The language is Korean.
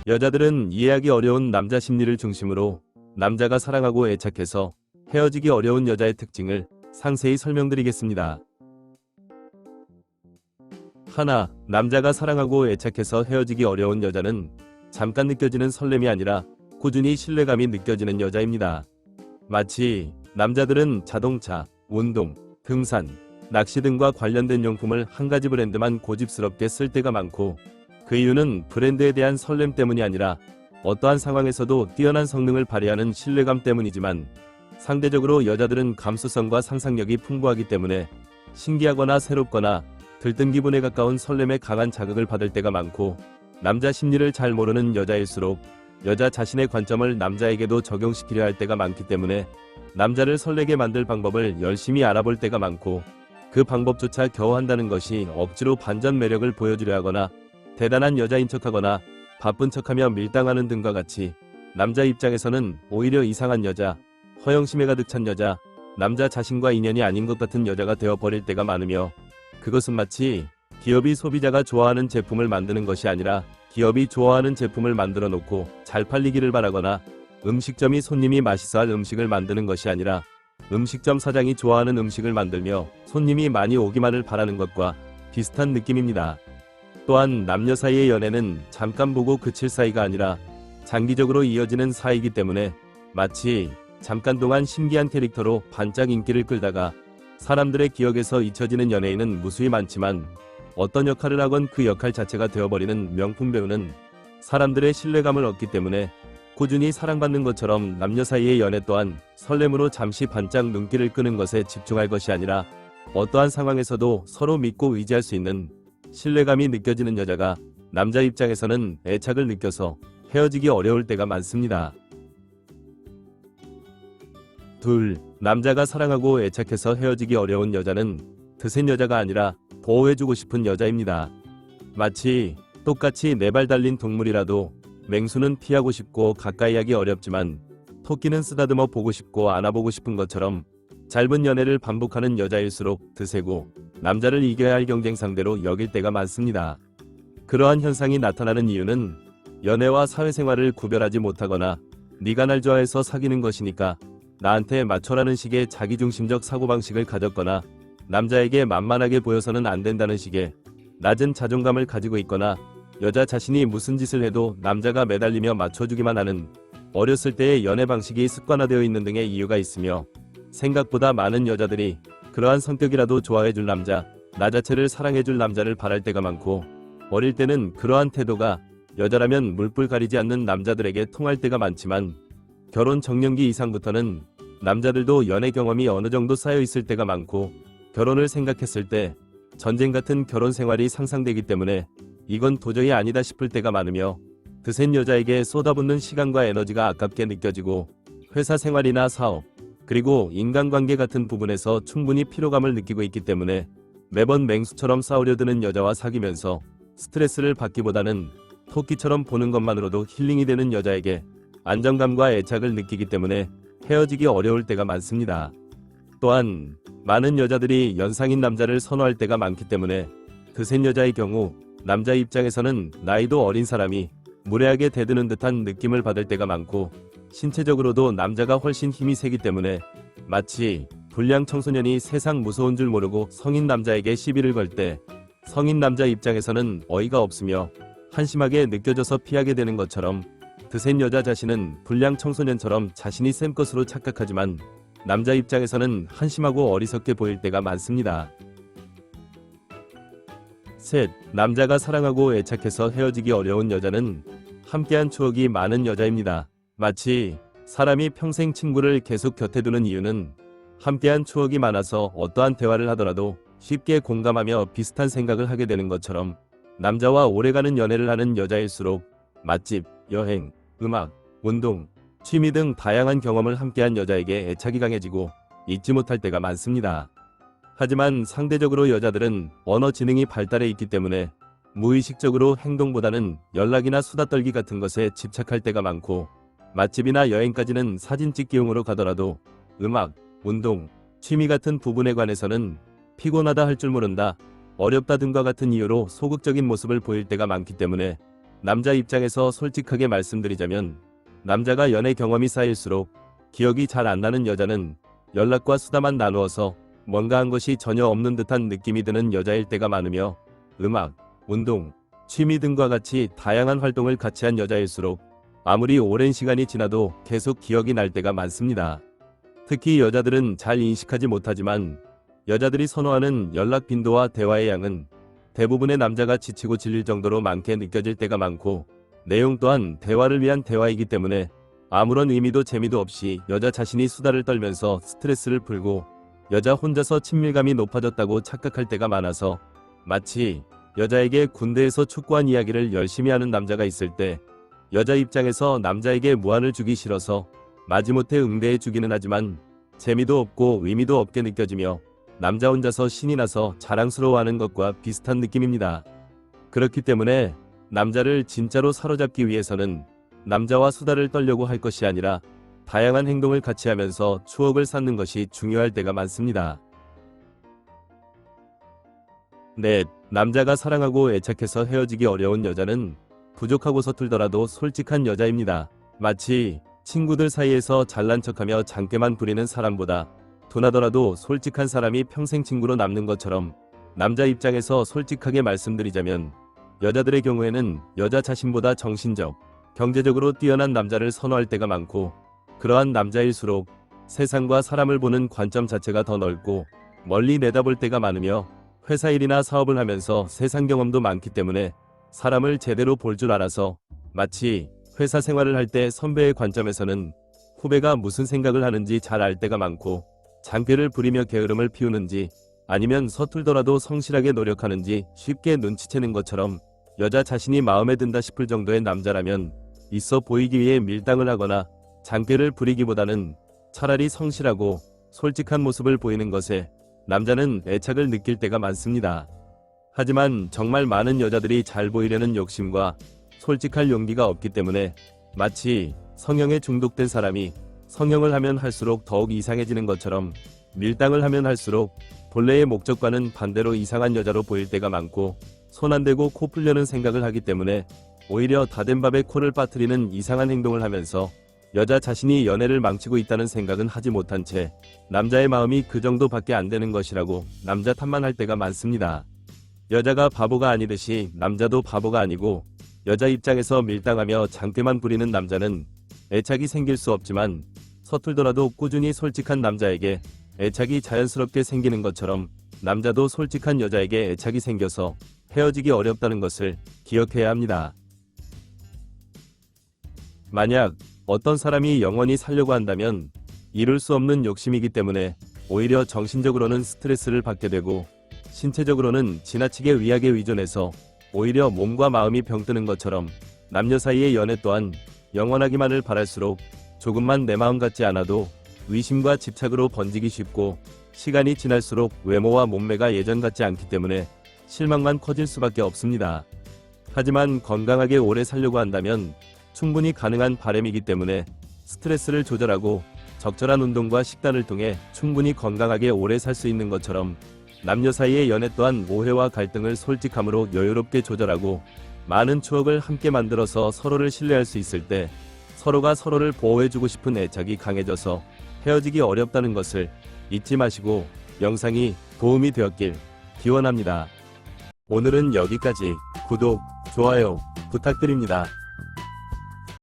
여자들은 이해하기 어려운 남자 심리를 중심으로 남자가 사랑하고 애착해서 헤어지기 어려운 여자의 특징을 상세히 설명드리겠습니다. 하나, 남자가 사랑하고 애착해서 헤어지기 어려운 여자는 잠깐 느껴지는 설렘이 아니라 꾸준히 신뢰감이 느껴지는 여자입니다. 마치 남자들은 자동차, 운동, 등산, 낚시 등과 관련된 용품을 한 가지 브랜드만 고집스럽게 쓸 때가 많고, 그 이유는 브랜드에 대한 설렘 때문이 아니라 어떠한 상황에서도 뛰어난 성능을 발휘하는 신뢰감 때문이지만, 상대적으로 여자들은 감수성과 상상력이 풍부하기 때문에 신기하거나 새롭거나 들뜬 기분에 가까운 설렘에 강한 자극을 받을 때가 많고, 남자 심리를 잘 모르는 여자일수록 여자 자신의 관점을 남자에게도 적용시키려 할 때가 많기 때문에 남자를 설레게 만들 방법을 열심히 알아볼 때가 많고, 그 방법조차 겨우 한다는 것이 억지로 반전 매력을 보여주려 하거나 대단한 여자인 척하거나 바쁜 척하며 밀당하는 등과 같이 남자 입장에서는 오히려 이상한 여자, 허영심에 가득 찬 여자, 남자 자신과 인연이 아닌 것 같은 여자가 되어버릴 때가 많으며, 그것은 마치 기업이 소비자가 좋아하는 제품을 만드는 것이 아니라 기업이 좋아하는 제품을 만들어 놓고 잘 팔리기를 바라거나, 음식점이 손님이 맛있어할 음식을 만드는 것이 아니라 음식점 사장이 좋아하는 음식을 만들며 손님이 많이 오기만을 바라는 것과 비슷한 느낌입니다. 또한 남녀 사이의 연애는 잠깐 보고 그칠 사이가 아니라 장기적으로 이어지는 사이이기 때문에 마치 잠깐 동안 신기한 캐릭터로 반짝 인기를 끌다가 사람들의 기억에서 잊혀지는 연예인은 무수히 많지만, 어떤 역할을 하건 그 역할 자체가 되어버리는 명품 배우는 사람들의 신뢰감을 얻기 때문에 꾸준히 사랑받는 것처럼 남녀 사이의 연애 또한 설렘으로 잠시 반짝 눈길을 끄는 것에 집중할 것이 아니라 어떠한 상황에서도 서로 믿고 의지할 수 있는 신뢰감이 느껴지는 여자가 남자 입장에서는 애착을 느껴서 헤어지기 어려울 때가 많습니다. 둘, 남자가 사랑하고 애착해서 헤어지기 어려운 여자는 드센 여자가 아니라 보호해주고 싶은 여자입니다. 마치 똑같이 네 발 달린 동물이라도 맹수는 피하고 싶고 가까이 하기 어렵지만 토끼는 쓰다듬어 보고 싶고 안아보고 싶은 것처럼, 짧은 연애를 반복하는 여자일수록 드세고 남자를 이겨야 할 경쟁 상대로 여길 때가 많습니다. 그러한 현상이 나타나는 이유는 연애와 사회생활을 구별하지 못하거나 네가 날 좋아해서 사귀는 것이니까 나한테 맞춰라는 식의 자기중심적 사고방식을 가졌거나, 남자에게 만만하게 보여서는 안 된다는 식의 낮은 자존감을 가지고 있거나, 여자 자신이 무슨 짓을 해도 남자가 매달리며 맞춰주기만 하는 어렸을 때의 연애 방식이 습관화되어 있는 등의 이유가 있으며, 생각보다 많은 여자들이 그러한 성격이라도 좋아해줄 남자, 나 자체를 사랑해줄 남자를 바랄 때가 많고, 어릴 때는 그러한 태도가 여자라면 물불 가리지 않는 남자들에게 통할 때가 많지만, 결혼 정년기 이상부터는 남자들도 연애 경험이 어느 정도 쌓여 있을 때가 많고, 결혼을 생각했을 때 전쟁 같은 결혼 생활이 상상되기 때문에 이건 도저히 아니다 싶을 때가 많으며, 드센 여자에게 쏟아붓는 시간과 에너지가 아깝게 느껴지고, 회사 생활이나 사업, 그리고 인간관계 같은 부분에서 충분히 피로감을 느끼고 있기 때문에 매번 맹수처럼 싸우려 드는 여자와 사귀면서 스트레스를 받기보다는 토끼처럼 보는 것만으로도 힐링이 되는 여자에게 안정감과 애착을 느끼기 때문에 헤어지기 어려울 때가 많습니다. 또한 많은 여자들이 연상인 남자를 선호할 때가 많기 때문에, 드센 여자의 경우 남자 입장에서는 나이도 어린 사람이 무례하게 대드는 듯한 느낌을 받을 때가 많고, 신체적으로도 남자가 훨씬 힘이 세기 때문에 마치 불량 청소년이 세상 무서운 줄 모르고 성인 남자에게 시비를 걸 때 성인 남자 입장에서는 어이가 없으며 한심하게 느껴져서 피하게 되는 것처럼, 드센 여자 자신은 불량 청소년처럼 자신이 센 것으로 착각하지만 남자 입장에서는 한심하고 어리석게 보일 때가 많습니다. 셋, 남자가 사랑하고 애착해서 헤어지기 어려운 여자는 함께한 추억이 많은 여자입니다. 마치 사람이 평생 친구를 계속 곁에 두는 이유는 함께한 추억이 많아서 어떠한 대화를 하더라도 쉽게 공감하며 비슷한 생각을 하게 되는 것처럼, 남자와 오래가는 연애를 하는 여자일수록 맛집, 여행, 음악, 운동, 취미 등 다양한 경험을 함께한 여자에게 애착이 강해지고 잊지 못할 때가 많습니다. 하지만 상대적으로 여자들은 언어 지능이 발달해 있기 때문에 무의식적으로 행동보다는 연락이나 수다 떨기 같은 것에 집착할 때가 많고, 맛집이나 여행까지는 사진 찍기용으로 가더라도 음악, 운동, 취미 같은 부분에 관해서는 피곤하다 할 줄 모른다, 어렵다 등과 같은 이유로 소극적인 모습을 보일 때가 많기 때문에 남자 입장에서 솔직하게 말씀드리자면 남자가 연애 경험이 쌓일수록 기억이 잘 안 나는 여자는 연락과 수다만 나누어서 뭔가 한 것이 전혀 없는 듯한 느낌이 드는 여자일 때가 많으며 음악, 운동, 취미 등과 같이 다양한 활동을 같이 한 여자일수록 아무리 오랜 시간이 지나도 계속 기억이 날 때가 많습니다. 특히 여자들은 잘 인식하지 못하지만 여자들이 선호하는 연락 빈도와 대화의 양은 대부분의 남자가 지치고 질릴 정도로 많게 느껴질 때가 많고 내용 또한 대화를 위한 대화이기 때문에 아무런 의미도 재미도 없이 여자 자신이 수다를 떨면서 스트레스를 풀고 여자 혼자서 친밀감이 높아졌다고 착각할 때가 많아서 마치 여자에게 군대에서 축구한 이야기를 열심히 하는 남자가 있을 때 여자 입장에서 남자에게 무안을 주기 싫어서 마지못해 응대해 주기는 하지만 재미도 없고 의미도 없게 느껴지며 남자 혼자서 신이 나서 자랑스러워하는 것과 비슷한 느낌입니다. 그렇기 때문에 남자를 진짜로 사로잡기 위해서는 남자와 수다를 떨려고 할 것이 아니라 다양한 행동을 같이 하면서 추억을 쌓는 것이 중요할 때가 많습니다. 넷, 남자가 사랑하고 애착해서 헤어지기 어려운 여자는 부족하고 서툴더라도 솔직한 여자입니다. 마치 친구들 사이에서 잘난 척하며 장깨만 부리는 사람보다 둔하더라도 솔직한 사람이 평생 친구로 남는 것처럼 남자 입장에서 솔직하게 말씀드리자면 여자들의 경우에는 여자 자신보다 정신적, 경제적으로 뛰어난 남자를 선호할 때가 많고 그러한 남자일수록 세상과 사람을 보는 관점 자체가 더 넓고 멀리 내다볼 때가 많으며 회사 일이나 사업을 하면서 세상 경험도 많기 때문에 사람을 제대로 볼 줄 알아서 마치 회사 생활을 할 때 선배의 관점에서는 후배가 무슨 생각을 하는지 잘 알 때가 많고 장패를 부리며 게으름을 피우는지 아니면 서툴더라도 성실하게 노력하는지 쉽게 눈치채는 것처럼 여자 자신이 마음에 든다 싶을 정도의 남자라면 있어 보이기 위해 밀당을 하거나 장패를 부리기보다는 차라리 성실하고 솔직한 모습을 보이는 것에 남자는 애착을 느낄 때가 많습니다. 하지만 정말 많은 여자들이 잘 보이려는 욕심과 솔직할 용기가 없기 때문에 마치 성형에 중독된 사람이 성형을 하면 할수록 더욱 이상해지는 것처럼 밀당을 하면 할수록 본래의 목적과는 반대로 이상한 여자로 보일 때가 많고 손 안 대고 코 풀려는 생각을 하기 때문에 오히려 다 된 밥에 코를 빠뜨리는 이상한 행동을 하면서 여자 자신이 연애를 망치고 있다는 생각은 하지 못한 채 남자의 마음이 그 정도밖에 안 되는 것이라고 남자 탓만 할 때가 많습니다. 여자가 바보가 아니듯이 남자도 바보가 아니고 여자 입장에서 밀당하며 장패만 부리는 남자는 애착이 생길 수 없지만 서툴더라도 꾸준히 솔직한 남자에게 애착이 자연스럽게 생기는 것처럼 남자도 솔직한 여자에게 애착이 생겨서 헤어지기 어렵다는 것을 기억해야 합니다. 만약 어떤 사람이 영원히 살려고 한다면 이룰 수 없는 욕심이기 때문에 오히려 정신적으로는 스트레스를 받게 되고 신체적으로는 지나치게 의학에 의존해서 오히려 몸과 마음이 병드는 것처럼 남녀 사이의 연애 또한 영원하기만을 바랄수록 조금만 내 마음 같지 않아도 의심과 집착으로 번지기 쉽고 시간이 지날수록 외모와 몸매가 예전 같지 않기 때문에 실망만 커질 수밖에 없습니다. 하지만 건강하게 오래 살려고 한다면 충분히 가능한 바람이기 때문에 스트레스를 조절하고 적절한 운동과 식단을 통해 충분히 건강하게 오래 살 수 있는 것처럼 남녀 사이의 연애 또한 오해와 갈등을 솔직함으로 여유롭게 조절하고 많은 추억을 함께 만들어서 서로를 신뢰할 수 있을 때 서로가 서로를 보호해주고 싶은 애착이 강해져서 헤어지기 어렵다는 것을 잊지 마시고 영상이 도움이 되었길 기원합니다. 오늘은 여기까지. 구독, 좋아요 부탁드립니다.